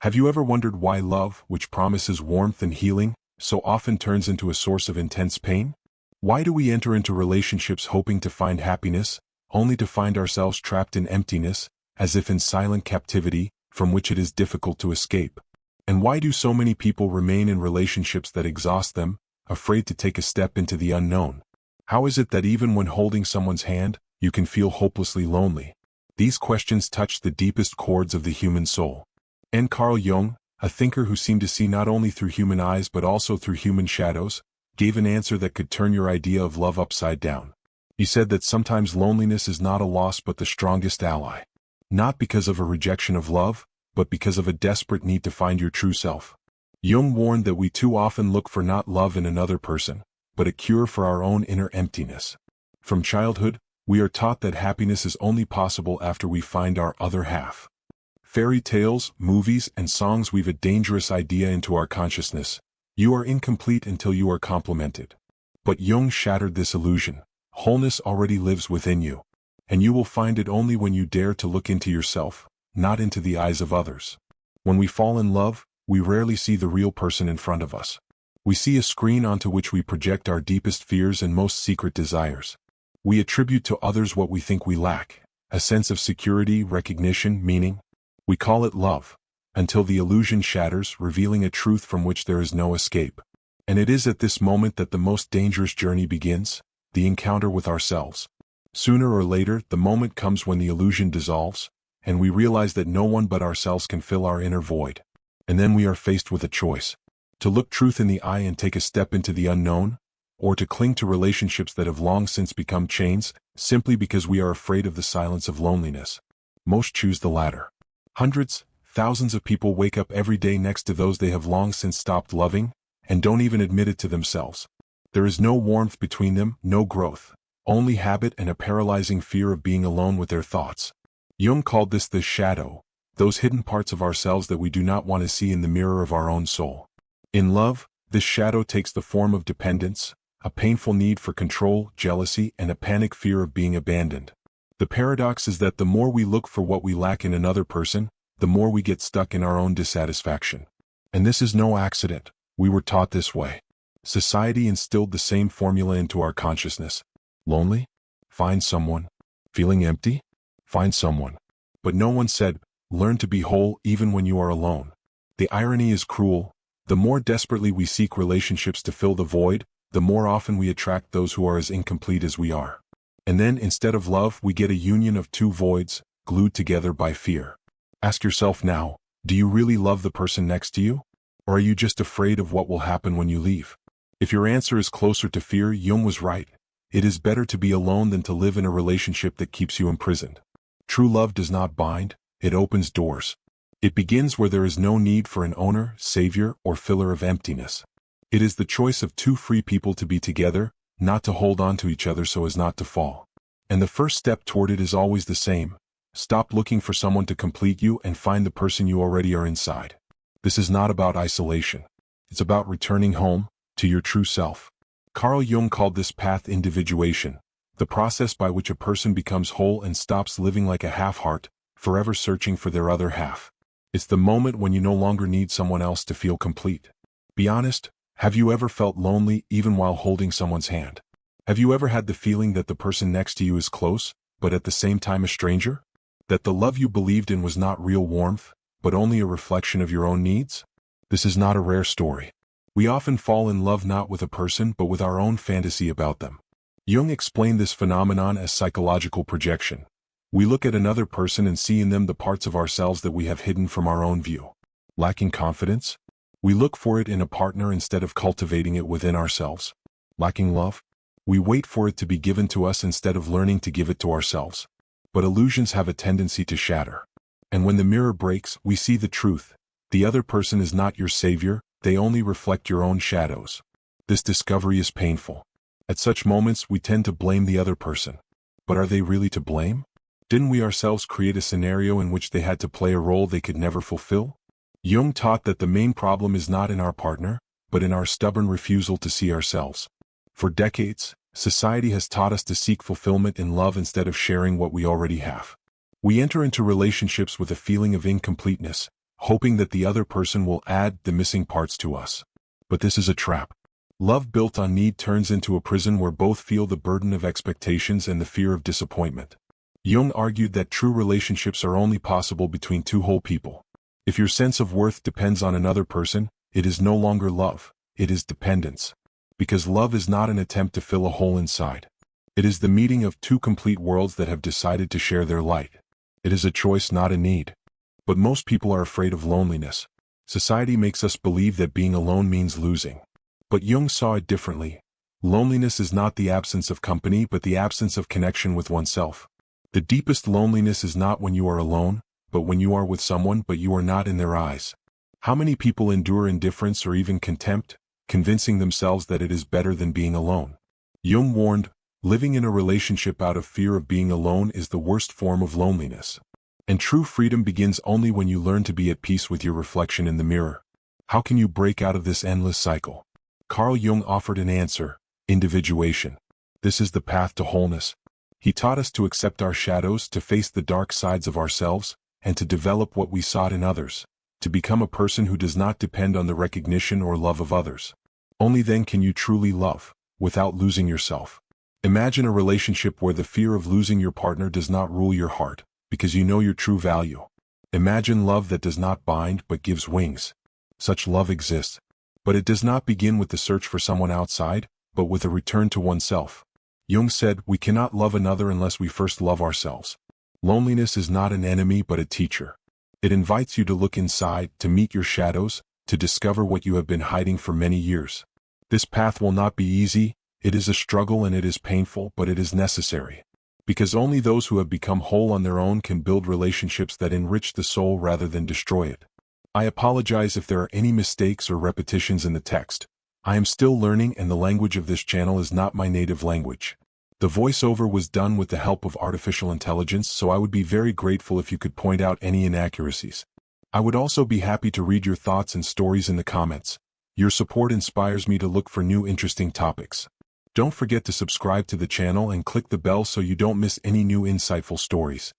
Have you ever wondered why love, which promises warmth and healing, so often turns into a source of intense pain? Why do we enter into relationships hoping to find happiness, only to find ourselves trapped in emptiness, as if in silent captivity, from which it is difficult to escape? And why do so many people remain in relationships that exhaust them, afraid to take a step into the unknown? How is it that even when holding someone's hand, you can feel hopelessly lonely? These questions touch the deepest chords of the human soul. And Carl Jung, a thinker who seemed to see not only through human eyes but also through human shadows, gave an answer that could turn your idea of love upside down. He said that sometimes loneliness is not a loss but the strongest ally. Not because of a rejection of love, but because of a desperate need to find your true self. Jung warned that we too often look for not love in another person, but a cure for our own inner emptiness. From childhood, we are taught that happiness is only possible after we find our other half. Fairy tales, movies, and songs weave a dangerous idea into our consciousness. You are incomplete until you are complemented. But Jung shattered this illusion. Wholeness already lives within you. And you will find it only when you dare to look into yourself, not into the eyes of others. When we fall in love, we rarely see the real person in front of us. We see a screen onto which we project our deepest fears and most secret desires. We attribute to others what we think we lack, a sense of security, recognition, meaning. We call it love, until the illusion shatters, revealing a truth from which there is no escape. And it is at this moment that the most dangerous journey begins, the encounter with ourselves. Sooner or later, the moment comes when the illusion dissolves, and we realize that no one but ourselves can fill our inner void. And then we are faced with a choice: to look truth in the eye and take a step into the unknown, or to cling to relationships that have long since become chains, simply because we are afraid of the silence of loneliness. Most choose the latter. Hundreds, thousands of people wake up every day next to those they have long since stopped loving, and don't even admit it to themselves. There is no warmth between them, no growth, only habit and a paralyzing fear of being alone with their thoughts. Jung called this the shadow, those hidden parts of ourselves that we do not want to see in the mirror of our own soul. In love, this shadow takes the form of dependence, a painful need for control, jealousy, and a panic fear of being abandoned. The paradox is that the more we look for what we lack in another person, the more we get stuck in our own dissatisfaction. And this is no accident. We were taught this way. Society instilled the same formula into our consciousness. Lonely? Find someone. Feeling empty? Find someone. But no one said, learn to be whole even when you are alone. The irony is cruel. The more desperately we seek relationships to fill the void, the more often we attract those who are as incomplete as we are. And then, instead of love, we get a union of two voids, glued together by fear. Ask yourself now, do you really love the person next to you? Or are you just afraid of what will happen when you leave? If your answer is closer to fear, Jung was right. It is better to be alone than to live in a relationship that keeps you imprisoned. True love does not bind, it opens doors. It begins where there is no need for an owner, savior, or filler of emptiness. It is the choice of two free people to be together, not to hold on to each other so as not to fall. And the first step toward it is always the same. Stop looking for someone to complete you and find the person you already are inside. This is not about isolation. It's about returning home, to your true self. Carl Jung called this path individuation, the process by which a person becomes whole and stops living like a half-heart, forever searching for their other half. It's the moment when you no longer need someone else to feel complete. Be honest. Have you ever felt lonely even while holding someone's hand? Have you ever had the feeling that the person next to you is close, but at the same time a stranger? That the love you believed in was not real warmth, but only a reflection of your own needs? This is not a rare story. We often fall in love not with a person but with our own fantasy about them. Jung explained this phenomenon as psychological projection. We look at another person and see in them the parts of ourselves that we have hidden from our own view. Lacking confidence? We look for it in a partner instead of cultivating it within ourselves. Lacking love? We wait for it to be given to us instead of learning to give it to ourselves. But illusions have a tendency to shatter. And when the mirror breaks, we see the truth. The other person is not your savior, they only reflect your own shadows. This discovery is painful. At such moments, we tend to blame the other person. But are they really to blame? Didn't we ourselves create a scenario in which they had to play a role they could never fulfill? Jung taught that the main problem is not in our partner, but in our stubborn refusal to see ourselves. For decades, society has taught us to seek fulfillment in love instead of sharing what we already have. We enter into relationships with a feeling of incompleteness, hoping that the other person will add the missing parts to us. But this is a trap. Love built on need turns into a prison where both feel the burden of expectations and the fear of disappointment. Jung argued that true relationships are only possible between two whole people. If your sense of worth depends on another person, it is no longer love, it is dependence. Because love is not an attempt to fill a hole inside. It is the meeting of two complete worlds that have decided to share their light. It is a choice, not a need. But most people are afraid of loneliness. Society makes us believe that being alone means losing. But Jung saw it differently. Loneliness is not the absence of company but the absence of connection with oneself. The deepest loneliness is not when you are alone, but when you are with someone but you are not in their eyes. How many people endure indifference or even contempt, convincing themselves that it is better than being alone? Jung warned, living in a relationship out of fear of being alone is the worst form of loneliness. And true freedom begins only when you learn to be at peace with your reflection in the mirror. How can you break out of this endless cycle? Carl Jung offered an answer: individuation. This is the path to wholeness. He taught us to accept our shadows, to face the dark sides of ourselves, and to develop what we sought in others, to become a person who does not depend on the recognition or love of others. Only then can you truly love, without losing yourself. Imagine a relationship where the fear of losing your partner does not rule your heart, because you know your true value. Imagine love that does not bind but gives wings. Such love exists. But it does not begin with the search for someone outside, but with a return to oneself. Jung said, we cannot love another unless we first love ourselves. Loneliness is not an enemy but a teacher. It invites you to look inside, to meet your shadows, to discover what you have been hiding for many years. This path will not be easy, it is a struggle and it is painful, but it is necessary. Because only those who have become whole on their own can build relationships that enrich the soul rather than destroy it. I apologize if there are any mistakes or repetitions in the text. I am still learning and the language of this channel is not my native language. The voiceover was done with the help of artificial intelligence, so I would be very grateful if you could point out any inaccuracies. I would also be happy to read your thoughts and stories in the comments. Your support inspires me to look for new interesting topics. Don't forget to subscribe to the channel and click the bell so you don't miss any new insightful stories.